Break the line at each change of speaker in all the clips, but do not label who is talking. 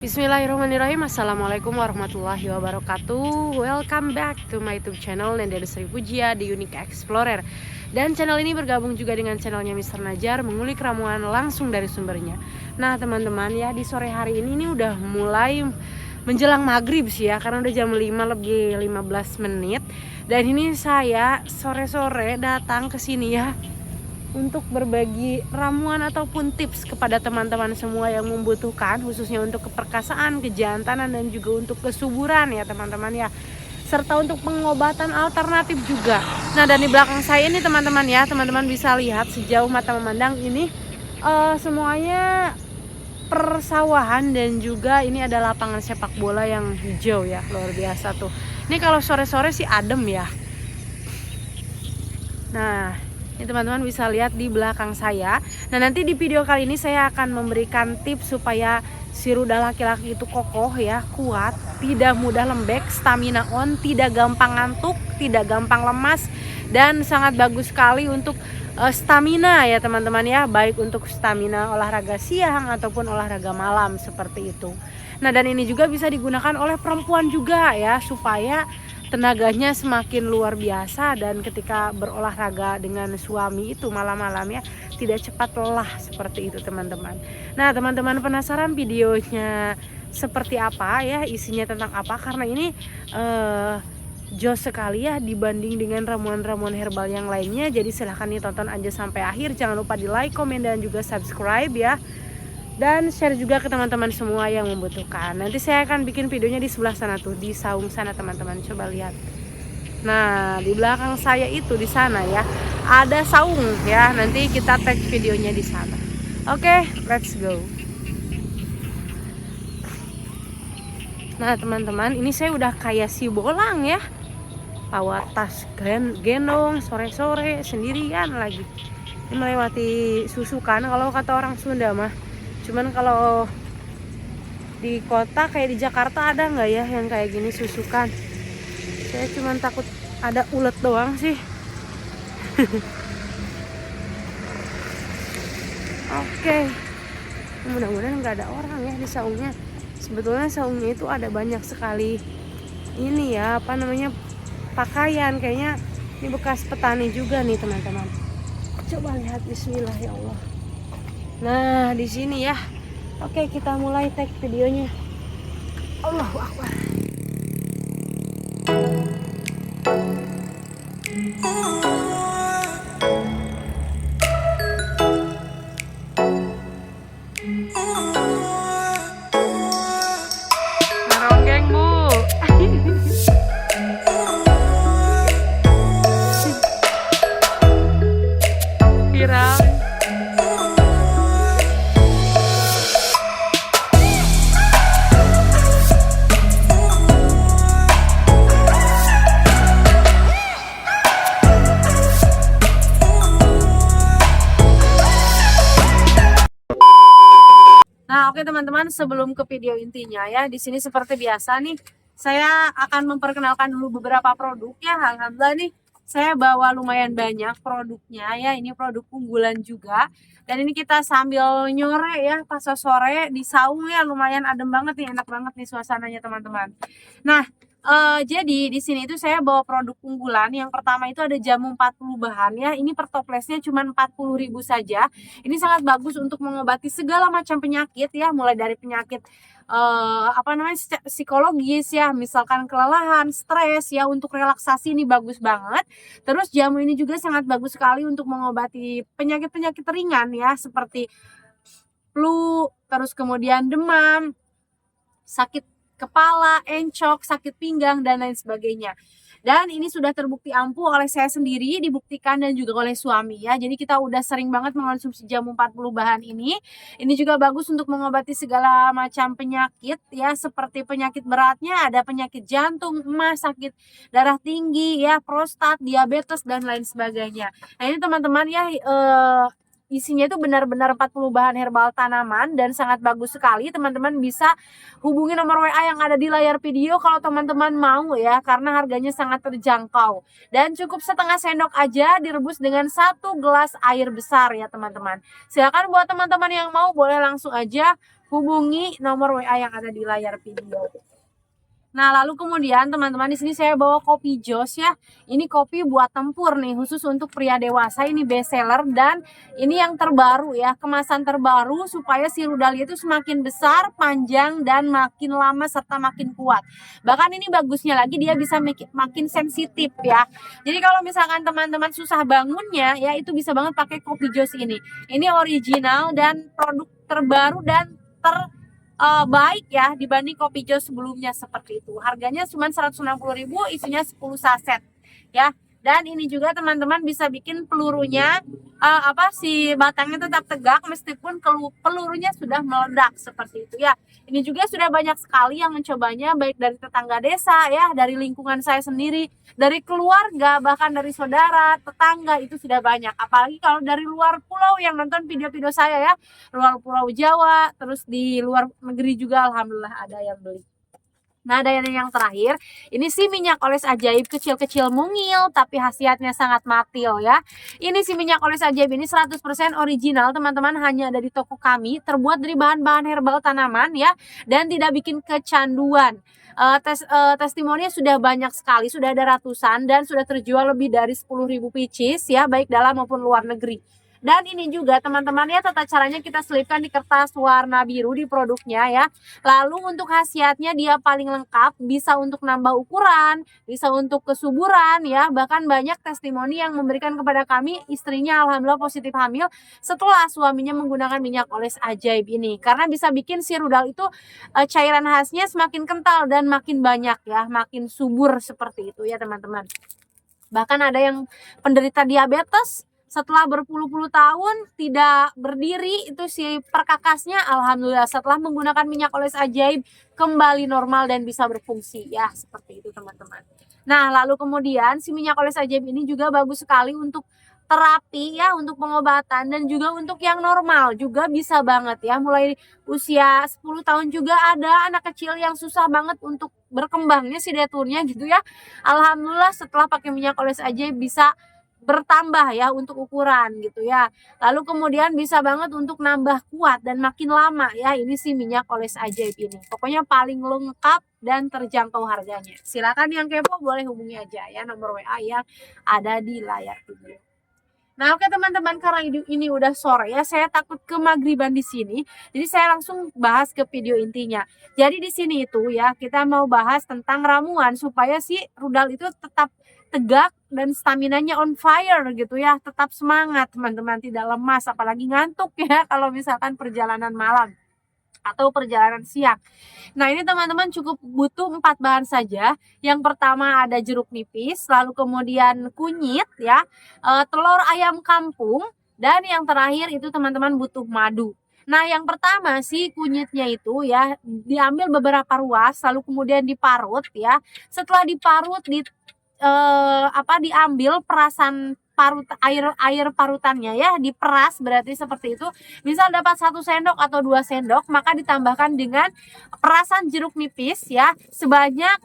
Bismillahirrahmanirrahim. Assalamualaikum warahmatullahi wabarakatuh. Welcome back to my YouTube channel Nenda Sri Pujia di Unique Explorer. Dan channel ini bergabung juga dengan channelnya Mr. Najar, mengulik ramuan langsung dari sumbernya. Nah teman-teman ya, di sore hari ini udah mulai menjelang maghrib sih ya, karena udah jam 5 lebih 15 menit. Dan ini saya sore-sore datang ke sini ya untuk berbagi ramuan ataupun tips kepada teman-teman semua yang membutuhkan, khususnya untuk keperkasaan, kejantanan, dan juga untuk kesuburan ya teman-teman ya, serta untuk pengobatan alternatif juga. Nah, dan di belakang saya ini teman-teman ya, teman-teman bisa lihat sejauh mata memandang ini semuanya persawahan, dan juga ini ada lapangan sepak bola yang hijau ya, luar biasa tuh. Ini kalau sore-sore sih adem ya. Nah, ini teman-teman bisa lihat di belakang saya. Nah, nanti di video kali ini saya akan memberikan tips supaya si ruda laki-laki itu kokoh ya, kuat, tidak mudah lembek, stamina on, tidak gampang ngantuk, tidak gampang lemas, dan sangat bagus sekali untuk stamina ya teman-teman ya, baik untuk stamina olahraga siang ataupun olahraga malam seperti itu. Nah, dan ini juga bisa digunakan oleh perempuan juga ya, supaya tenaganya semakin luar biasa, dan ketika berolahraga dengan suami itu malam-malam ya, tidak cepat lelah seperti itu teman-teman. Nah, teman-teman penasaran videonya seperti apa ya, isinya tentang apa? Karena ini jos sekali ya dibanding dengan ramuan-ramuan herbal yang lainnya. Jadi silahkan ditonton aja sampai akhir. Jangan lupa di like, komen, dan juga subscribe ya. Dan share juga ke teman-teman semua yang membutuhkan. Nanti saya akan bikin videonya di sebelah sana tuh, di saung sana teman-teman, coba lihat. Nah, di belakang saya itu di sana ya, ada saung ya. Nanti kita tag videonya di sana. Oke, let's go. Nah, teman-teman, ini saya udah kayak si bolang ya. Bawa tas gendong sore-sore sendirian lagi. Ini melewati susukan kalau kata orang Sunda mah. Cuman kalau di kota kayak di Jakarta ada nggak ya yang kayak gini susukan? Saya cuman takut ada ulet doang sih. Oke, mudah-mudahan nggak ada orang ya di saungnya. Sebetulnya saungnya itu ada banyak sekali ini ya, apa namanya, pakaian. Kayaknya ini bekas petani juga nih teman-teman. Coba lihat, bismillah ya Allah. Nah, di sini ya. Oke, kita mulai tag videonya. Allahu Akbar. Ngeronggeng, Bu. Viral. Nah, oke teman-teman, sebelum ke video intinya ya, di sini seperti biasa nih, saya akan memperkenalkan dulu beberapa produk ya. Alhamdulillah nih, saya bawa lumayan banyak produknya ya. Ini produk unggulan juga. Dan ini kita sambil nyore ya, pas sore di saung ya, lumayan adem banget nih, enak banget nih suasananya teman-teman. Nah, jadi di sini itu saya bawa produk unggulan. Yang pertama itu ada jamu 40 bahan ya. Ini per toplesnya cuma 40.000 saja. Ini sangat bagus untuk mengobati segala macam penyakit ya, mulai dari penyakit apa namanya, psikologis ya, misalkan kelelahan, stres ya, untuk relaksasi ini bagus banget. Terus jamu ini juga sangat bagus sekali untuk mengobati penyakit-penyakit ringan ya, seperti flu, terus kemudian demam, sakit kepala, encok, sakit pinggang, dan lain sebagainya. Dan ini sudah terbukti ampuh oleh saya sendiri, dibuktikan dan juga oleh suami ya. Jadi kita udah sering banget mengonsumsi jamu 40 bahan ini. Ini juga bagus untuk mengobati segala macam penyakit ya, seperti penyakit beratnya ada penyakit jantung, emas, sakit darah tinggi ya, prostat, diabetes, dan lain sebagainya. Nah, ini teman-teman ya, isinya itu benar-benar 40 bahan herbal tanaman dan sangat bagus sekali. Teman-teman bisa hubungi nomor WA yang ada di layar video kalau teman-teman mau ya, karena harganya sangat terjangkau. Dan cukup setengah sendok aja direbus dengan 1 gelas air besar ya teman-teman. Silakan buat teman-teman yang mau boleh langsung aja hubungi nomor WA yang ada di layar video. Nah, lalu kemudian teman-teman di sini saya bawa kopi Joss ya. Ini kopi buat tempur nih, khusus untuk pria dewasa, ini best seller dan ini yang terbaru ya, kemasan terbaru supaya si rudalnya itu semakin besar, panjang dan makin lama serta makin kuat. Bahkan ini bagusnya lagi dia bisa makin sensitif ya. Jadi kalau misalkan teman-teman susah bangunnya ya, itu bisa banget pakai kopi Joss ini. Ini original dan produk terbaru dan baik ya dibanding kopi Joss sebelumnya seperti itu. Harganya cuma 160.000, isinya 10 saset ya. Dan ini juga teman-teman bisa bikin pelurunya si batangnya tetap tegak meskipun pelurunya sudah meledak seperti itu ya. Ini juga sudah banyak sekali yang mencobanya, baik dari tetangga desa ya, dari lingkungan saya sendiri, dari keluarga, bahkan dari saudara, tetangga, itu sudah banyak. Apalagi kalau dari luar pulau yang nonton video-video saya ya, luar pulau Jawa, terus di luar negeri juga alhamdulillah ada yang beli. Nah, ada yang terakhir, ini si minyak oles ajaib kecil-kecil mungil tapi khasiatnya sangat matil ya. Ini si minyak oles ajaib ini 100% original teman-teman, hanya ada di toko kami, terbuat dari bahan-bahan herbal tanaman ya, dan tidak bikin kecanduan. Testimoninya sudah banyak sekali, sudah ada ratusan dan sudah terjual lebih dari 10.000 pieces ya, baik dalam maupun luar negeri. Dan ini juga teman-teman ya, tata caranya kita selipkan di kertas warna biru di produknya ya. Lalu untuk khasiatnya dia paling lengkap, bisa untuk nambah ukuran, bisa untuk kesuburan ya. Bahkan banyak testimoni yang memberikan kepada kami istrinya alhamdulillah positif hamil setelah suaminya menggunakan minyak oles ajaib ini. Karena bisa bikin si rudal itu cairan khasnya semakin kental dan makin banyak ya, makin subur seperti itu ya teman-teman. Bahkan ada yang penderita diabetes, setelah berpuluh-puluh tahun tidak berdiri itu si perkakasnya, alhamdulillah setelah menggunakan minyak oles ajaib kembali normal dan bisa berfungsi ya, seperti itu teman-teman. Nah, lalu kemudian si minyak oles ajaib ini juga bagus sekali untuk terapi ya, untuk pengobatan dan juga untuk yang normal juga bisa banget ya. Mulai usia 10 tahun juga ada anak kecil yang susah banget untuk berkembangnya si deturnya gitu ya. Alhamdulillah setelah pakai minyak oles ajaib bisa bertambah ya untuk ukuran gitu ya. Lalu kemudian bisa banget untuk nambah kuat dan makin lama ya, ini si minyak oles ajaib ini. Pokoknya paling lengkap dan terjangkau harganya. Silakan yang kepo boleh hubungi aja ya nomor WA yang ada di layar video. Nah, oke teman-teman, karena ini udah sore ya, saya takut kemagriban di sini. Jadi saya langsung bahas ke video intinya. Jadi di sini itu ya, kita mau bahas tentang ramuan supaya si rudal itu tetap tegak dan staminanya on fire gitu ya, tetap semangat teman-teman, tidak lemas apalagi ngantuk ya kalau misalkan perjalanan malam atau perjalanan siang. Nah, ini teman-teman cukup butuh 4 bahan saja. Yang pertama ada jeruk nipis, lalu kemudian kunyit ya, telur ayam kampung, dan yang terakhir itu teman-teman butuh madu. Nah, yang pertama si kunyitnya itu ya diambil beberapa ruas, lalu kemudian diparut ya. Setelah diparut diambil perasan air parutannya ya, diperas, berarti seperti itu. Misal dapat 1 sendok atau 2 sendok, maka ditambahkan dengan perasan jeruk nipis ya sebanyak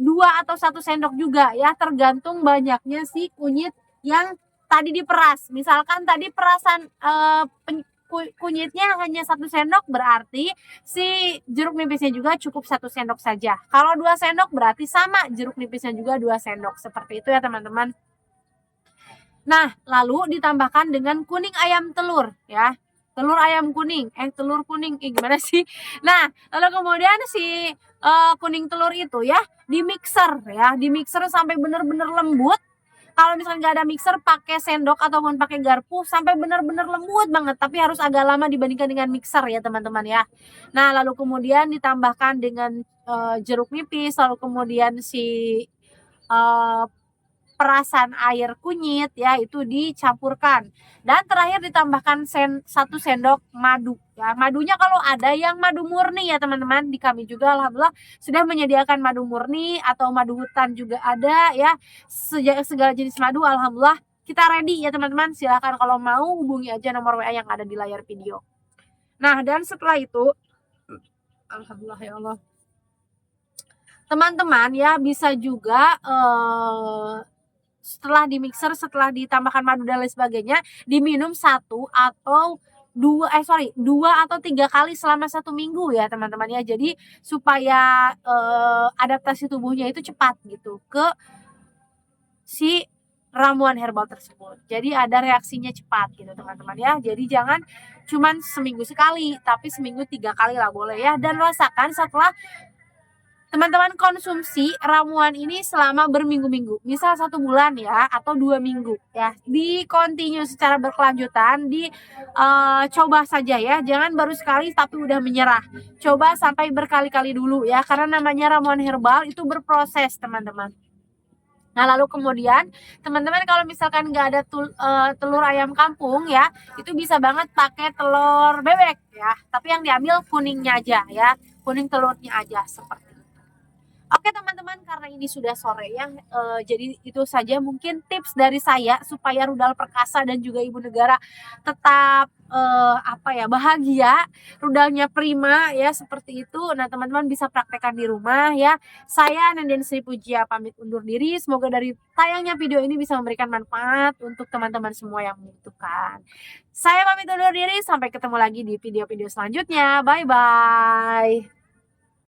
2 atau 1 sendok juga ya, tergantung banyaknya si kunyit yang tadi diperas. Misalkan tadi perasan kunyitnya hanya 1 sendok, berarti si jeruk nipisnya juga cukup 1 sendok saja. Kalau 2 sendok berarti sama jeruk nipisnya juga 2 sendok, seperti itu ya teman-teman. Nah, lalu ditambahkan dengan kuning ayam telur ya, telur ayam kuning, telur kuning, gimana sih? Nah, lalu kemudian si kuning telur itu ya di mixer sampai benar-benar lembut. Kalau misalnya nggak ada mixer, pakai sendok ataupun pakai garpu sampai benar-benar lembut banget, tapi harus agak lama dibandingkan dengan mixer ya teman-teman ya. Nah, lalu kemudian ditambahkan dengan jeruk nipis, lalu kemudian si perasan air kunyit ya, itu dicampurkan, dan terakhir ditambahkan 1 sendok madu ya. Madunya kalau ada yang madu murni ya teman-teman, di kami juga alhamdulillah sudah menyediakan madu murni atau madu hutan juga ada ya, segala jenis madu alhamdulillah kita ready ya teman-teman. Silahkan kalau mau hubungi aja nomor WA yang ada di layar video. Nah, dan setelah itu, alhamdulillah ya Allah, teman-teman ya bisa juga setelah di mixer, setelah ditambahkan madu dan lain sebagainya, diminum 2 atau 3 kali selama 1 minggu ya teman-teman ya. Jadi supaya adaptasi tubuhnya itu cepat gitu ke si ramuan herbal tersebut. Jadi ada reaksinya cepat gitu teman-teman ya. Jadi jangan cuman seminggu sekali, tapi seminggu 3 kali lah boleh ya. Dan rasakan setelah teman-teman konsumsi ramuan ini selama berminggu-minggu, misal 1 bulan ya, atau 2 minggu ya, di continue secara berkelanjutan, coba saja ya, jangan baru sekali tapi udah menyerah. Coba sampai berkali-kali dulu ya, karena namanya ramuan herbal itu berproses teman-teman. Nah, lalu kemudian teman-teman kalau misalkan nggak ada telur ayam kampung ya, itu bisa banget pakai telur bebek ya, tapi yang diambil kuningnya aja ya, kuning telurnya aja seperti. Oke teman-teman, karena ini sudah sore ya, jadi itu saja mungkin tips dari saya supaya rudal perkasa dan juga ibu negara tetap bahagia, rudalnya prima ya, seperti itu. Nah teman-teman bisa praktekkan di rumah ya. Saya Nenden Sri Pujia pamit undur diri. Semoga dari tayangnya video ini bisa memberikan manfaat untuk teman-teman semua yang membutuhkan. Saya pamit undur diri, sampai ketemu lagi di video-video selanjutnya. Bye bye.